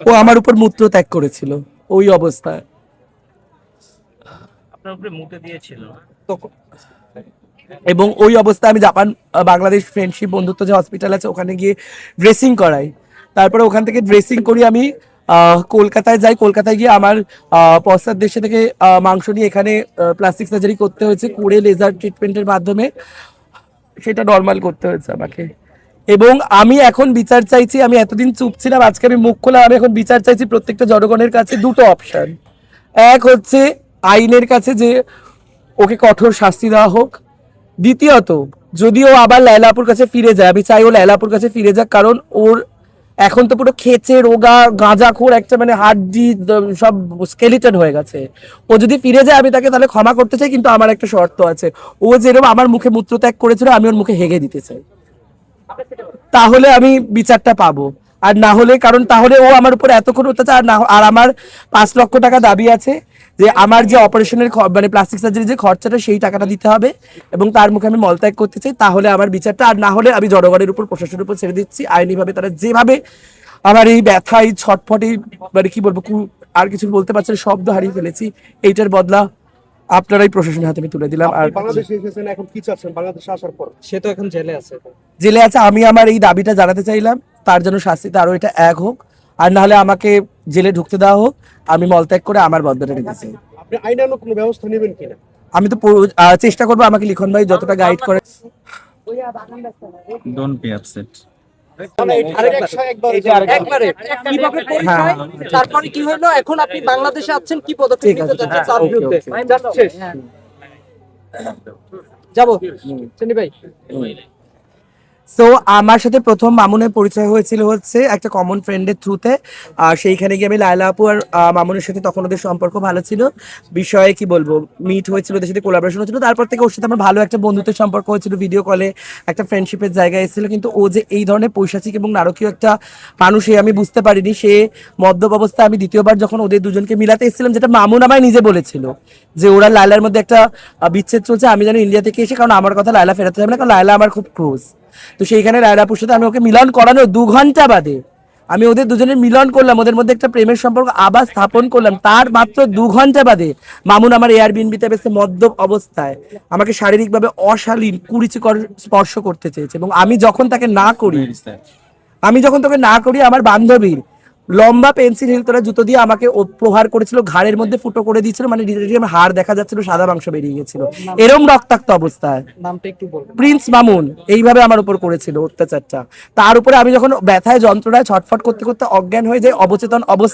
ও আমার উপর মূত্র ত্যাগ করেছিল ওই অবস্থায়। আপনার উপরে মুতে দিয়েছিল তখন এবং ওই অবস্থায় আমি জাপান বাংলাদেশ ফ্রেন্ডশিপ বন্ধুত্ব যে হসপিটাল আছে ওখানে গিয়ে ড্রেসিং করাই। তারপরে ওখান থেকে ড্রেসিং করি আমি কলকাতায় যাই। কলকাতায় গিয়ে আমার পশ্চাৎ দেশে থেকে মাংস নিয়ে এখানে প্লাস্টিক সার্জারি করতে হয়েছে, করে লেজার ট্রিটমেন্টের মাধ্যমে সেটা নর্মাল করতে হয়েছে আমাকে। এবং আমি এখন বিচার চাইছি, আমি এতদিন চুপ ছিলাম, আজকে আমি মুখ খোলা, আমি এখন বিচার চাইছি প্রত্যেকটা জনগণের কাছে। দুটো অপশন, এক হচ্ছে আইনের কাছে যে ওকে কঠোর শাস্তি দেওয়া হোক, দ্বিতীয়ত যদি ও আবার লায়লাপুর কাছে ফিরে যায়, আমি চাই ও লায়লাপুর কাছে ফিরে যাক, কারণ ওর এখন তো পুরো খেচে রোগা গাঁজাখোর একটা মানে হাড্ডি সব স্কেলিটন হয়ে গেছে। ও যদি ফিরে যায় আমি তাকে তাহলে ক্ষমা করতে চাই, কিন্তু আমার একটা শর্ত আছে, ও যেরকম আমার মুখে মূত্রত্যাগ করেছিল আমি ওর মুখে হেগে দিতে চাই, তাহলে আমি বিচারটা পাবো। আর না হলে, কারণ তাহলে ও আমার উপর এতক্ষণ অত্যাচার, আর না আর আমার 5 লক্ষ টাকা দাবি আছে যে আমার যে অপারেশনের মানে প্লাস্টিক সার্জারি যে খরচাটা সেই টাকাটা দিতে হবে, এবং তার মুখে আমি মলত্যাগ করতে চাই, তাহলে আমার বিচারটা। আর না হলে আমি জনগণের উপর, প্রশাসনের উপর ছেড়ে দিচ্ছি, আইনিভাবে তারা যেভাবে আমার এই ব্যথা, এই ছটফট, এই মানে কি বলবো, আর কিছু বলতে পারছি না, শব্দ হারিয়ে ফেলেছি, এইটার বদলা আপনারাই প্রশাসনের হাতে আমি তুলে দিলাম। আর বাংলাদেশে এসেছেন, এখন কি চাচ্ছেন বাংলাদেশে আসার পর? সে তো এখন জেলে আছে। জেলে আছে, আমি আমার এই দাবিটা জানাতে চাইলাম, তার জন্য শাস্তিটা আরো এটা এক হোক, আর না হলে আমাকে জেলে ঢুকতে দেওয়া হোক, আমি মলত্যাগ করে আমার বদলাটা নিতে চাই। আপনি আইনানুগ কোনো ব্যবস্থা নেবেন কিনা? আমি তো চেষ্টা করবো, আমাকে লিখন ভাই যতটা গাইড করে। Don't be upset. হ্যাঁ, তারপরে কি হলো, এখন আপনি বাংলাদেশে আছেন, কি পদক্ষেপ ঠিক আছে, নিতে যাচ্ছেন হ্যাঁ, তার okay, বিরুদ্ধে? okay. শেষ। যাবো চিনি ভাই। সো আমার সাথে প্রথম মামুনের পরিচয় হয়েছিল হচ্ছে একটা কমন ফ্রেন্ডের থ্রুতে। সেইখানে গিয়ে আমি লায়লা আপু আর মামুনের সাথে, তখন ওদের সম্পর্ক ভালো ছিল, বিষয়ে কি বলবো, মিট হয়েছিল, ওদের সাথে কোলাবোরেশন হয়েছিল। তারপর থেকে ওর সাথে আমার ভালো একটা বন্ধুত্বের সম্পর্ক হয়েছিল, ভিডিও কলে একটা ফ্রেন্ডশিপের জায়গায় এসেছিল। কিন্তু ও যে এই ধরনের পৈশাচিক এবং নারকীয় একটা মানুষ, আমি বুঝতে পারিনি। সে মদ্যপ অবস্থায়, আমি দ্বিতীয়বার যখন ওদের দুজনকে মিলাতে এসেছিলাম, যেটা মামুন আমায় নিজে বলেছিল যে ওরা লায়লার মধ্যে একটা বিচ্ছেদ চলছে, আমি যেন ইন্ডিয়া থেকে এসে, কারণ আমার কথা লায়লা ফেরাতে যাবে না, কারণ লায়লা আমার খুব ক্লোজ। তো সেইখানে লায়লাপুর সাথে আমি ওকে মিলন করানো 2 ঘন্টা বাদে আমি ওদের দুজনের মিলন করলাম, ওদের মধ্যে একটা প্রেমের সম্পর্ক আবার স্থাপন করলাম। তার মাত্র 2 ঘন্টা বাদে মামুন আমার এয়ারবিএনবিতে বেসে মদ্যপ অবস্থায় আমাকে শারীরিকভাবে অশালীন কুরুচিকর স্পর্শ করতে চেয়েছে। এবং আমি যখন তাকে না করি, Where is that? আমি যখন তোকে না করি, আমার বান্ধবীর লম্বা পেন্সিল হিল তোলা জুতো দিয়ে আমাকে প্রহার করেছিল, ঘাড়ের মধ্যে ফুটো করে দিয়েছিল, মানে আমার হাড় দেখা যাচ্ছিল, সাদা মাংস বেরিয়ে গেছিল, এরম রক্তাক্ত অবস্থায়। নামটা একটু বলবেন? প্রিন্স মামুন এইভাবে আমার উপর করেছিল অত্যাচারটা। তার উপরে আমি যখন ব্যথায় যন্ত্রণায় ছটফট করতে করতে অজ্ঞান হয়ে যাই, অবচেতন অবস্থা